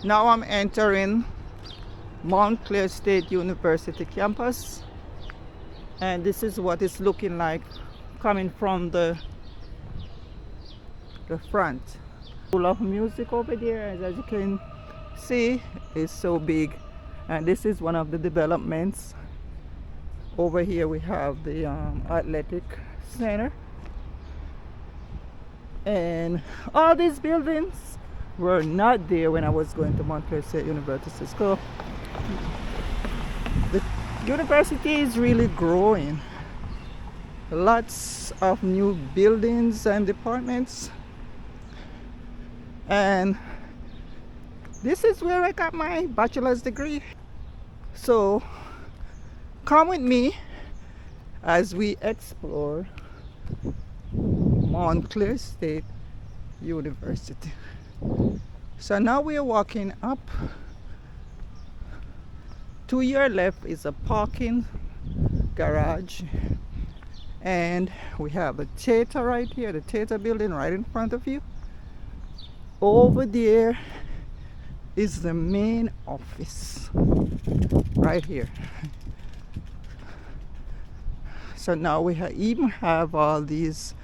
Now I'm entering Montclair State University campus, and this is what it's looking like coming from the front. Full of music over there, as you can see, it's so big. And this is one of the developments. Over here we have the athletic center, and all these buildings were not there when I was going to Montclair State University School. The university is really growing. Lots of new buildings and departments, and this is where I got my bachelor's degree. So come with me as we explore Montclair State University. So now we are walking up. To your left is a parking garage, and we have a theater right here, the theater building right in front of you. Over there is the main office right here. So now we even have all these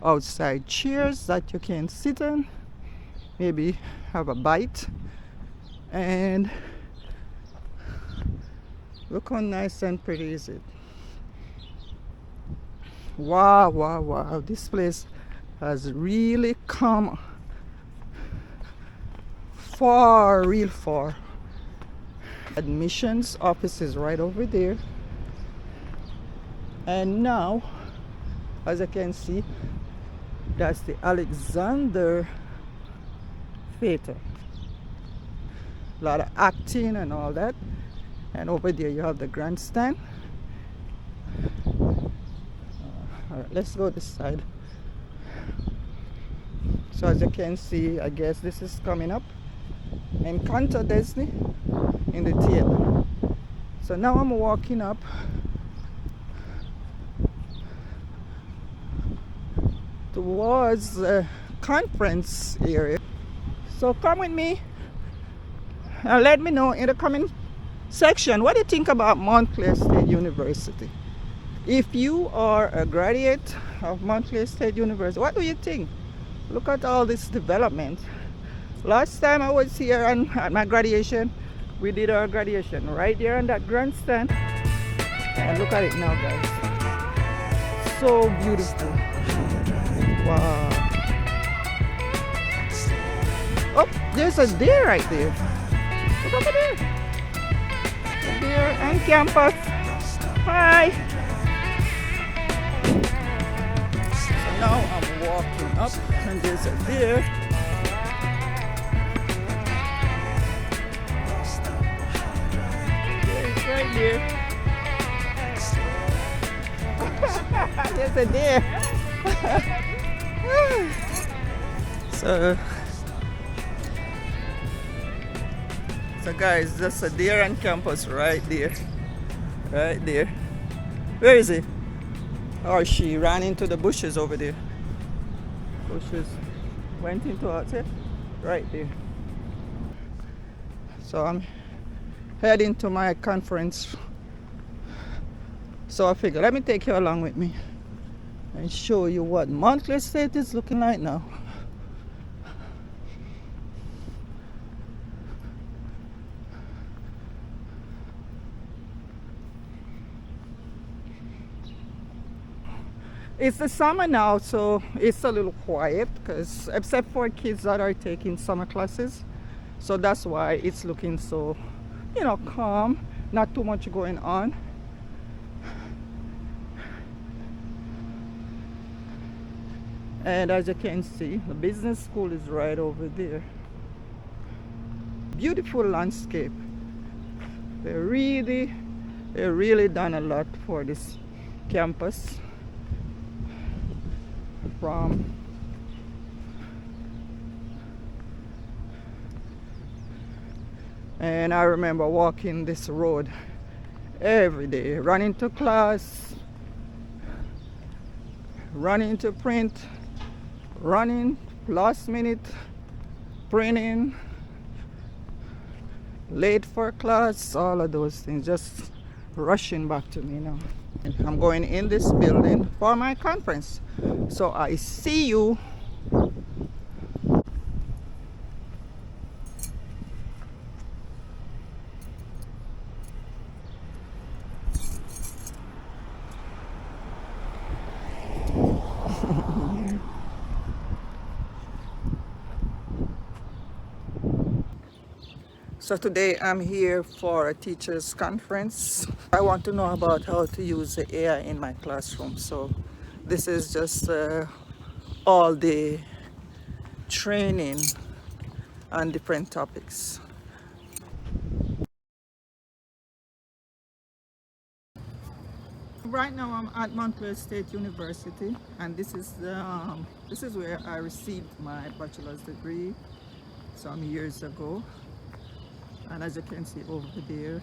outside chairs that you can sit in, maybe have a bite, and look how nice and pretty is it. Wow, wow, wow, this place has really come far, real far. Admissions office is right over there, and now, as you can see, that's the Alexander Theater. A lot of acting and all that. And over there you have the grandstand. All right, let's go this side. So as you can see, I guess this is coming up. Encanto Disney in the theater. So now I'm walking up towards the conference area. So come with me and let me know in the comment section what you think about Montclair State University. If you are a graduate of Montclair State University, what do you think? Look at all this development. Last time I was here at my graduation, we did our graduation right there on that grandstand, and look at it now, guys. So beautiful. Wow. Oh, there's a deer right there. Look over there. A deer on campus. Hi. So now I'm walking up, and there's a deer. There's right there. There's a deer. So guys, that's a deer on campus right there. Right there. Where is he? Or she ran into the bushes over there. Bushes went into outside. Right there. So I'm heading to my conference. So I figure, let me take you along with me and show you what Montclair State is looking like now. It's the summer now, so it's a little quiet, because except for kids that are taking summer classes, so that's why it's looking so, calm, not too much going on. And as you can see, the business school is right over there. Beautiful landscape. They really done a lot for this campus. And I remember walking this road every day, running to class, running to print, running last minute, printing, late for class, all of those things just rushing back to me now. I'm going in this building for my conference. So I see you. So today I'm here for a teachers conference. I want to know about how to use the AI in my classroom. So this is just all the training on different topics. Right now I'm at Montclair State University, and this is where I received my bachelor's degree some years ago. And as you can see over there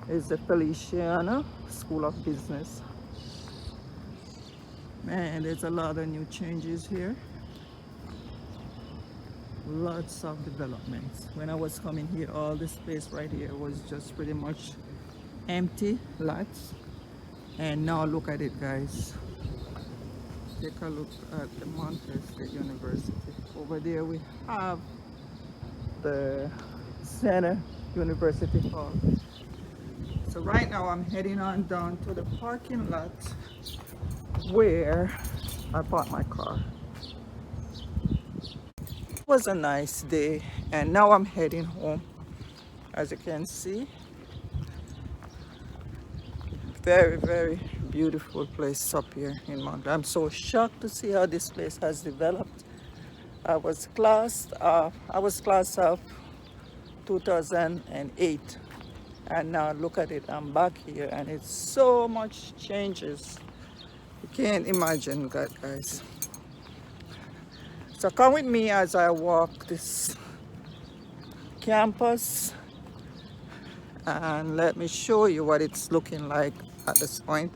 is the Feliciana School of Business. Man, there's a lot of new changes here. Lots of developments. When I was coming here, all this space right here was just pretty much empty lots. And now look at it, guys. Take a look at the Montclair State University. Over there we have the Center University Hall. So right now I'm heading on down to the parking lot where I parked my car. It was a nice day, and now I'm heading home. As you can see, very, very beautiful place up here in Montclair. I'm so shocked to see how this place has developed. I was class of 2008, and now look at it, I'm back here, and it's so much changes. You can't imagine that, guys. So come with me as I walk this campus, and let me show you what it's looking like at this point.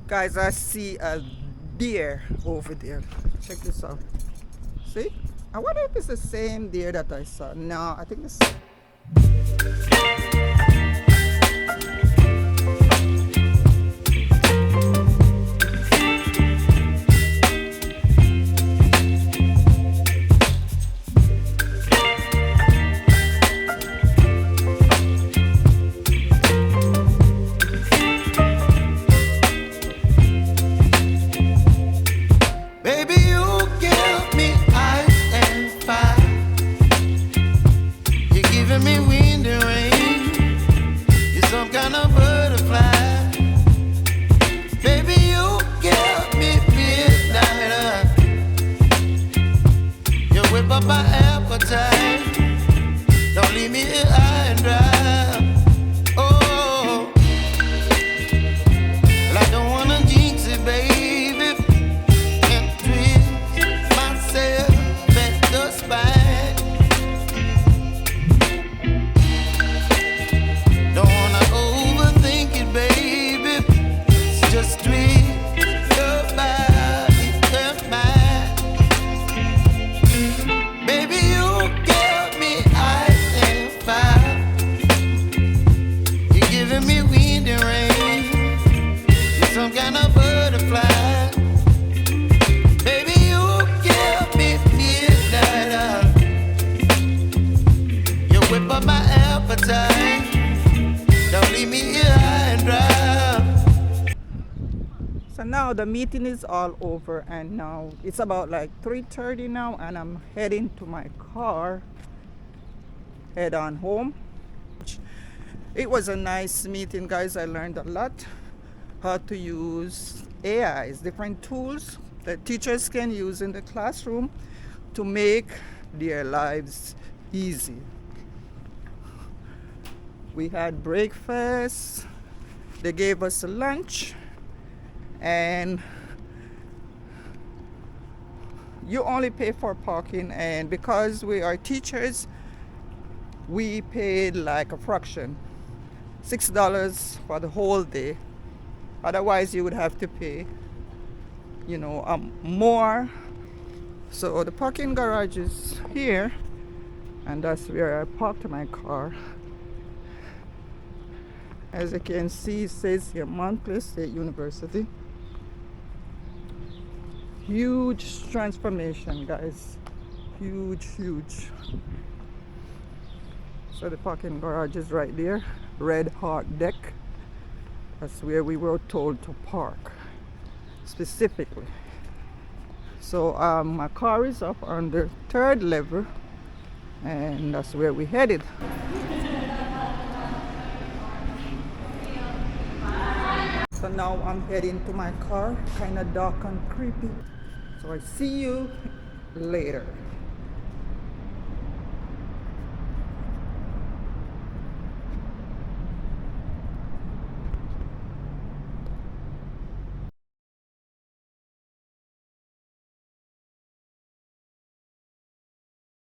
Guys, I see a deer over there. Check this out. See? I wonder if it's the same deer that I saw. No, I think it's... giving me wind and rain. You're some kind of butterfly. Baby, you give me midnight. You whip up my appetite. Don't leave me here high and dry. So now the meeting is all over, and now it's about like 3:30 now, and I'm heading to my car, head on home. It was a nice meeting, guys. I learned a lot how to use AIs, different tools that teachers can use in the classroom to make their lives easy. We had breakfast, they gave us a lunch, and you only pay for parking, and because we are teachers, we paid like a fraction, $6 for the whole day. Otherwise you would have to pay, more. So the parking garage is here, and that's where I parked my car. As you can see, it says here Montclair State University. Huge transformation, guys. Huge. So the parking garage is right there. Red Heart Deck. That's where we were told to park specifically. So my car is up on the 3rd level, and that's where we headed. So now I'm heading to my car, kind of dark and creepy. So I see you later.